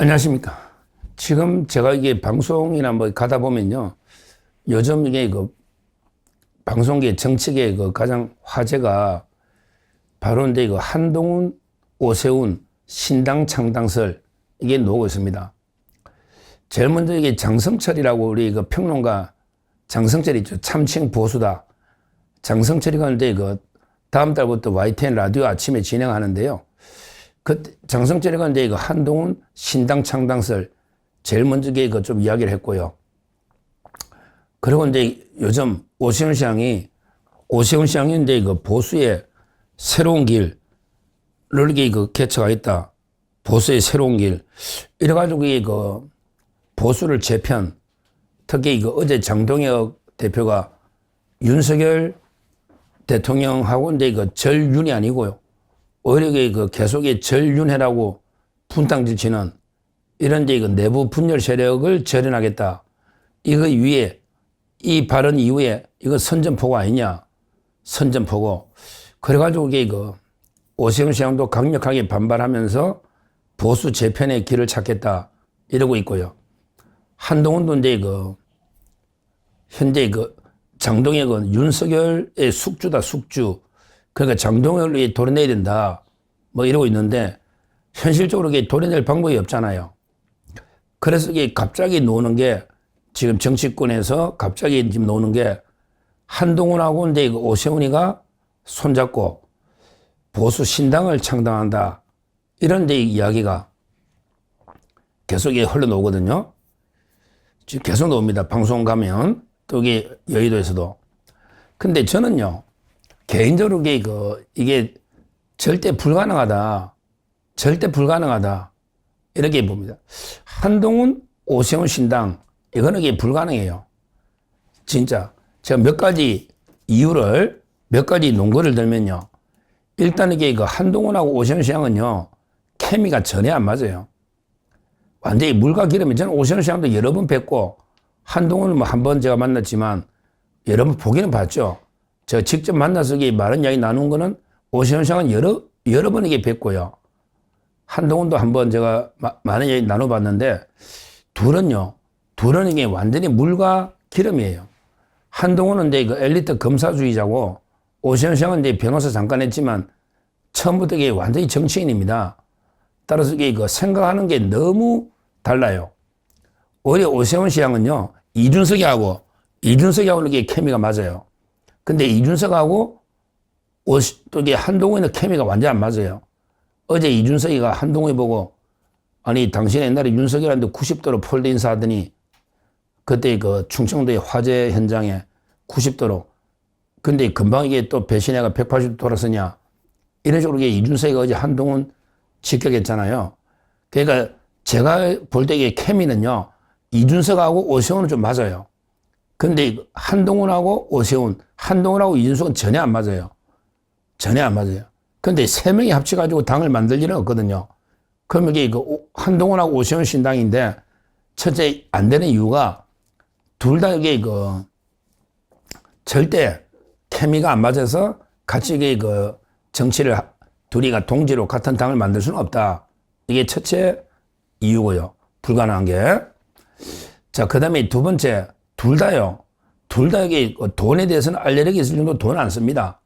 안녕하십니까. 지금 제가 이게 방송이나 뭐 가다 보면요. 요즘 이게 방송계 정치계 가장 화제가 바로 이제 한동훈, 오세훈, 신당 창당설 이게 나오고 있습니다. 제일 먼저 이게 장성철이라고 우리 평론가 장성철이 있죠. 참칭 보수다. 장성철이가 이제 다음 달부터 YTN 라디오 아침에 진행하는데요. 장성철이가 이제 한동훈 신당 창당설 제일 먼저 좀 이야기를 했고요. 그리고 이제 요즘 오세훈 시장이 이제 보수의 새로운 길을 이렇게 개척하겠다. 보수의 새로운 길. 이래가지고 보수를 재편, 특히 어제 장동혁 대표가 윤석열 대통령하고 이제 절윤이 아니고요. 오히려 계속 절윤회라고 분탕질 치는 이런 내부 분열 세력을 절연하겠다. 이거 위에, 이 발언 이후에 이거 선전포고 아니냐. 선전포고. 그래가지고 오세훈 시장도 강력하게 반발하면서 보수 재편의 길을 찾겠다. 이러고 있고요. 한동훈도 이제 현재 장동혁은 윤석열의 숙주다, 숙주. 그러니까 장동혁을 도려내야 된다. 뭐 이러고 있는데, 현실적으로 도려낼 방법이 없잖아요. 그래서 갑자기 노는 게, 지금 정치권에서 갑자기 지금 노는 게, 한동훈하고 이제 오세훈이가 손잡고 보수 신당을 창당한다. 이런 이제 이야기가 계속 흘러나오거든요. 지금 계속 나옵니다. 방송 가면, 또 여의도에서도. 근데 저는요, 개인적으로 이게 절대 불가능하다. 절대 불가능하다. 이렇게 봅니다. 한동훈, 오세훈 신당, 이거는 불가능해요. 진짜. 제가 몇 가지 이유를, 몇 가지 논거를 들면요. 일단 한동훈하고 오세훈 시장은요, 케미가 전혀 안 맞아요. 완전히 물과 기름이, 저는 오세훈 시장도 여러 번 뵙고, 한동훈은 뭐 한 번 제가 만났지만, 여러 번 보기는 봤죠. 제가 직접 만나서 많은 이야기 나눈 거는 오세훈 시장은 여러 번 뵙고요. 한동훈도 한번 제가 많은 이야기 나눠봤는데, 둘은 이게 완전히 물과 기름이에요. 한동훈은 이제 엘리트 검사주의자고, 오세훈 시장은 이제 변호사 잠깐 했지만, 처음부터 이게 완전히 정치인입니다. 따라서 생각하는 게 너무 달라요. 오히려 오세훈 시장은요, 이준석하고 이게 케미가 맞아요. 근데 이준석하고 또 한동훈의 케미가 완전 안 맞아요. 어제 이준석이가 한동훈이 보고, 아니, 당신 옛날에 윤석열한테 90도로 폴드 인사하더니, 그때 충청도의 화재 현장에 90도로, 근데 금방 또 배신해가 180도 돌아서냐. 이런 식으로 이준석이가 어제 한동훈 직격했잖아요. 그러니까 제가 볼 때 케미는요, 이준석하고 오세훈은 좀 맞아요. 근데 한동훈하고 오세훈, 한동훈하고 이준석은 전혀 안 맞아요. 전혀 안 맞아요. 근데 세 명이 합쳐가지고 당을 만들 일은 없거든요. 그러면 한동훈하고 오세훈 신당인데, 첫째 안 되는 이유가 둘 다 절대 케미가 안 맞아서 같이 정치를 둘이가 동지로 같은 당을 만들 수는 없다. 이게 첫째 이유고요. 불가능한 게. 자, 그 다음에 두 번째, 둘 다요. 둘 다 돈에 대해서는 알레르기 있을 정도 돈 안 씁니다.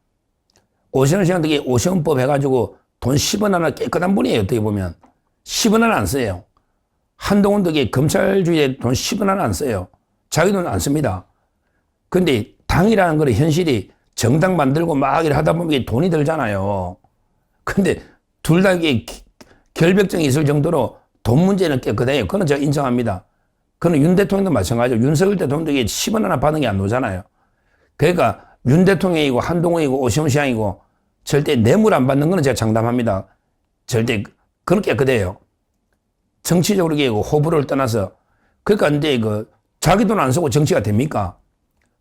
오세훈 시장도 오세훈법 해가지고 돈 10원 하나 깨끗한 분이에요. 어떻게 보면. 10원 하나 안 써요. 한동훈도 검찰주의에 돈 10원 하나 안 써요. 자기 돈 안 씁니다. 근데 당이라는 거는 현실이 정당 만들고 막 이렇게 하다 보면 돈이 들잖아요. 근데 둘 다 결벽증이 있을 정도로 돈 문제는 깨끗해요. 그건 제가 인정합니다. 그건 윤 대통령도 마찬가지고, 윤석열 대통령도 10원 하나 받는 게 안 나오잖아요. 그러니까 윤 대통령이고 한동훈이고 오세훈 시장이고 절대 뇌물 안 받는 거는 제가 장담합니다. 절대 그건 깨끗해요. 정치적으로 호불호를 떠나서. 그러니까 이제 자기 돈 안 쓰고 정치가 됩니까?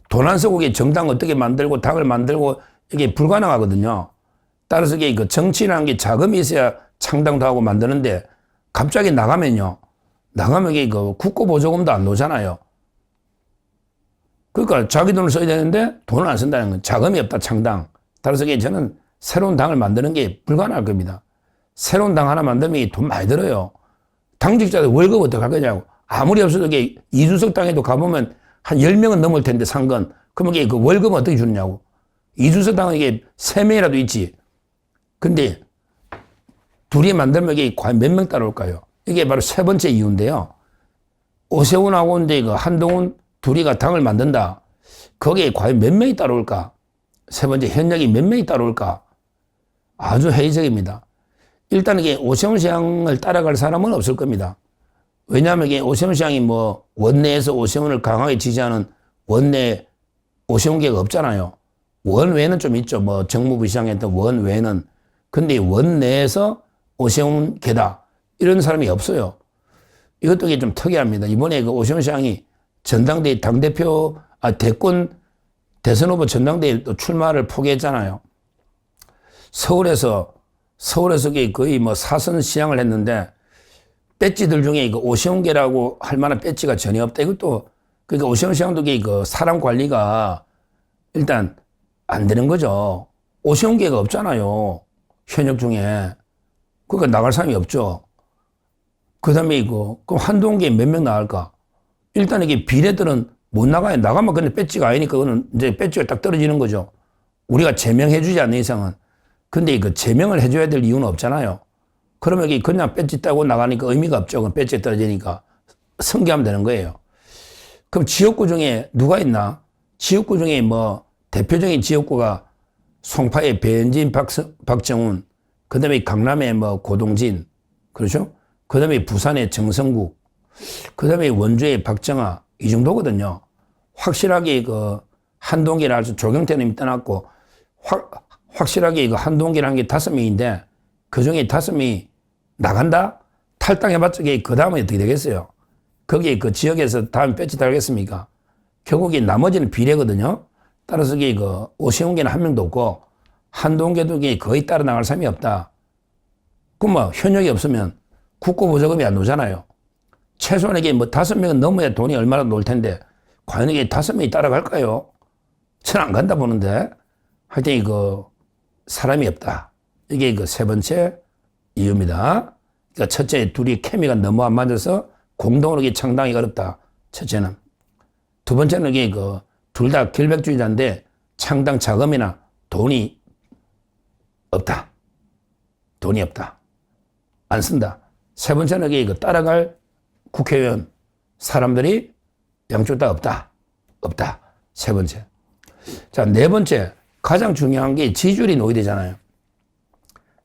돈 안 쓰고 정당 어떻게 만들고 당을 만들고 이게 불가능하거든요. 따라서 정치라는 게 자금이 있어야 창당도 하고 만드는데, 갑자기 나가면 국고보조금도 안 나오잖아요. 그러니까 자기 돈을 써야 되는데 돈을 안 쓴다는 건 자금이 없다, 창당. 따라서 저는 새로운 당을 만드는 게 불가능할 겁니다. 새로운 당 하나 만들면 돈 많이 들어요. 당직자들 월급 어떻게 할 거냐고. 아무리 없어도 이게 이준석 당에도 가보면 한 10명은 넘을 텐데 상건. 그러면 이게 그 월급 어떻게 주느냐고. 이준석 당은 이게 3명이라도 있지. 근데 둘이 만들면 이게 과연 몇 명 따라올까요? 이게 바로 세 번째 이유인데요. 오세훈하고 이제 그 한동훈 둘이가 당을 만든다. 거기에 과연 몇 명이 따라올까? 세 번째, 현역이 몇 명이 따라올까? 아주 회의적입니다. 일단 이게 오세훈 시장을 따라갈 사람은 없을 겁니다. 왜냐하면 이게 오세훈 시장이 뭐 원내에서 오세훈을 강하게 지지하는 원내 오세훈계가 없잖아요. 원외는 좀 있죠. 뭐 정무부 시장 했던 원외는. 근데 원내에서 오세훈계다. 이런 사람이 없어요. 이것도 좀 특이합니다. 이번에 그 오세훈 시장이 전당대회 당대표, 대권 대선 후보 전당대회 또 출마를 포기했잖아요. 서울에서 거의 뭐 사선 시장을 했는데 배지들 중에 그 오세훈계라고 할 만한 배지가 전혀 없다. 이것도 그러니까 오세훈 시장도 그 사람 관리가 일단 안 되는 거죠. 오세훈계가 없잖아요. 현역 중에. 그러니까 나갈 사람이 없죠. 그 다음에 그럼 한동훈계 몇 명 나갈까? 일단 이게 비례들은 못 나가요. 나가면 근데 배지가 아니니까 그거는 이제 배지가 딱 떨어지는 거죠. 우리가 제명해주지 않는 이상은. 근데 그 제명을 해줘야 될 이유는 없잖아요. 그러면 이게 그냥 배지 따고 나가니까 의미가 없죠. 그럼 배지가 떨어지니까. 승계하면 되는 거예요. 그럼 지역구 중에 누가 있나? 지역구 중에 뭐 대표적인 지역구가 송파의 배현진, 박정훈, 그 다음에 강남의 뭐 고동진, 그렇죠? 그 다음에 부산의 정성국, 그 다음에 원주의 박정아, 이 정도거든요. 확실하게 그 한동계를 아주 조경태는 떠났고, 확실하게 그 한동계라는 게 5명인데, 그 중에 5명이 나간다? 탈당해봤자 그 다음에 어떻게 되겠어요? 거기에 그 지역에서 다음 배치 달겠습니까? 결국에 나머지는 비례거든요. 따라서 그 오세훈계는 한 명도 없고, 한동계도 거의 따라 나갈 사람이 없다. 그럼 뭐 현역이 없으면 국고보조금이 안 나오잖아요. 최소한 이게 뭐 5명은 넘어야 돈이 얼마나 나올 텐데, 과연 이게 5명이 따라갈까요? 저는 안 간다 보는데, 하여튼 사람이 없다. 이게 그 세 번째 이유입니다. 그러니까 첫째, 둘이 케미가 너무 안 맞아서 공동으로 창당이 어렵다. 첫째는. 두 번째는 이게 둘 다 결백주의자인데 창당 자금이나 돈이 없다. 돈이 없다. 안 쓴다. 세 번째는 이게 따라갈 국회의원 사람들이 양쪽 다 없다. 없다. 세 번째. 자, 네 번째. 가장 중요한 게 지지율이 나와야 되잖아요.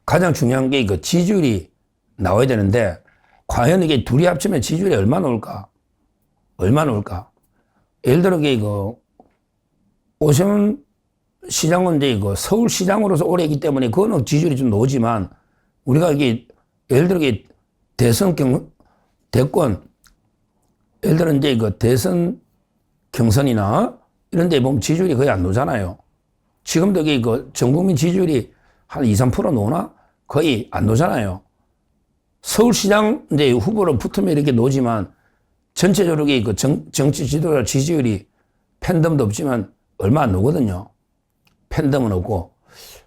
가장 중요한 게 지지율이 나와야 되는데 과연 이게 둘이 합치면 지지율이 얼마나 올까? 얼마나 올까? 예를 들어 오세훈 시장은 이제 서울시장으로서 오래 했기 때문에 그거는 지지율이 좀 나오지만 우리가 예를 들어 대권 예를 들어 이제 대선 경선이나 이런 데 보면 지지율이 거의 안 나오잖아요. 지금도 전 국민 지지율이 한 2, 3% 나오나? 거의 안 나오잖아요. 서울시장 이제 후보로 붙으면 이렇게 나오지만 전체적으로 정치 지도자 지지율이 팬덤도 없지만 얼마 안 나오거든요. 팬덤은 없고.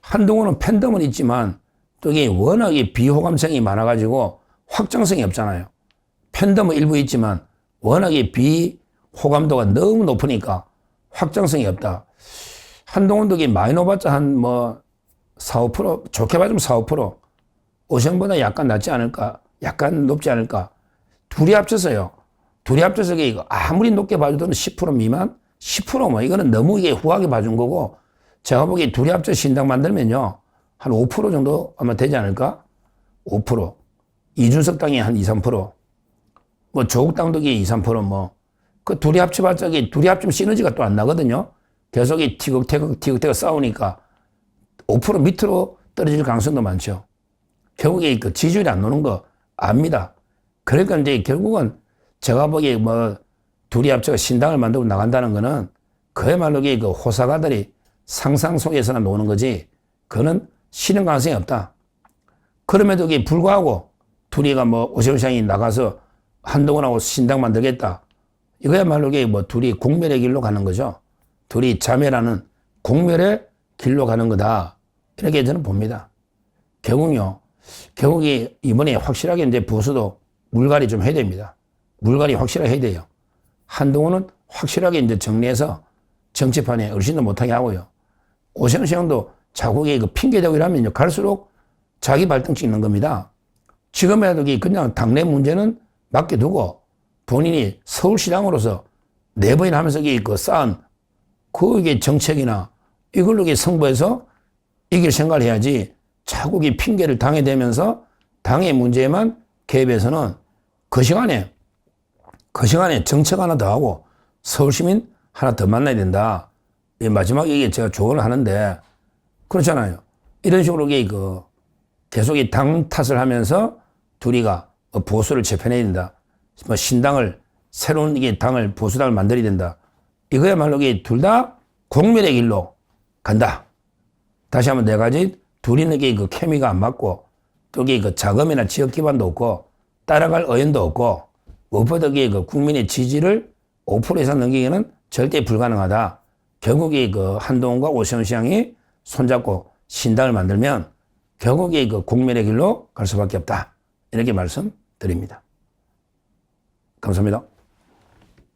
한동훈은 팬덤은 있지만 또 이게 워낙에 비호감성이 많아가지고 확장성이 없잖아요. 팬덤은 일부 있지만 워낙에 비호감도가 너무 높으니까 확장성이 없다. 한동훈도 많이 높았자 한 4, 5%, 좋게 봐주면 4, 5%. 오세훈보다 약간 낮지 않을까? 약간 높지 않을까? 둘이 합쳐서요. 둘이 합쳐서 아무리 높게 봐줘도 10% 미만? 10% 뭐 이거는 너무 후하게 봐준 거고 제가 보기에 둘이 합쳐 신당 만들면요. 한 5% 정도 아마 되지 않을까? 5%. 이준석 당이 한 2, 3%. 뭐 조국 당도 2, 3% 그 둘이 합쳐봤자 둘이 합치면 시너지가 또 안 나거든요. 계속 티격태격 싸우니까 5% 밑으로 떨어질 가능성도 많죠. 결국에 지지율이 안 노는 거 압니다. 그러니까 이제 결국은 제가 보기에 둘이 합쳐서 신당을 만들고 나간다는 거는 그야말로 호사가들이 상상 속에서나 노는 거지 그거는 실현 가능성이 없다. 그럼에도 불구하고 둘이가 오세훈 시장이 나가서 한동훈하고 신당 만들겠다. 이거야말로 둘이 공멸의 길로 가는 거죠. 둘이 자멸하는 공멸의 길로 가는 거다. 이렇게 저는 봅니다. 결국에 이번에 확실하게 이제 보수도 물갈이 좀 해야 됩니다. 물갈이 확실하게 해야 돼요. 한동훈은 확실하게 이제 정리해서 정치판에 어르신도 못하게 하고요. 오세훈 시장도 자국에 그 핑계대고 이러면 갈수록 자기 발등 찍는 겁니다. 지금이라도 그냥 당내 문제는 맡겨두고 본인이 서울시장으로서 4번이나 하면서 그 쌓은 그 정책이나 이걸로 승부해서 이길 생각을 해야지 자꾸 핑계를 당해대면서 당의 문제에만 개입해서는 그 시간에 정책 하나 더 하고 서울시민 하나 더 만나야 된다. 마지막에 제가 조언을 하는데 그렇잖아요. 이런 식으로 계속 당 탓을 하면서 둘이가 보수를 재편해야 된다. 신당을 새로운 당을 보수당을 만들어야 된다. 이거야말로 둘 다 공멸의 길로 간다. 다시 한번 4가지 둘이는 그 케미가 안 맞고 또 그 자금이나 지역 기반도 없고 따라갈 의원도 없고 무엇보다 그 국민의 지지를 5% 이상 넘기기는 절대 불가능하다. 결국에 한동훈과 오세훈 시장이 손잡고 신당을 만들면 결국에 공멸의 길로 갈 수밖에 없다. 이렇게 말씀드립니다. 감사합니다.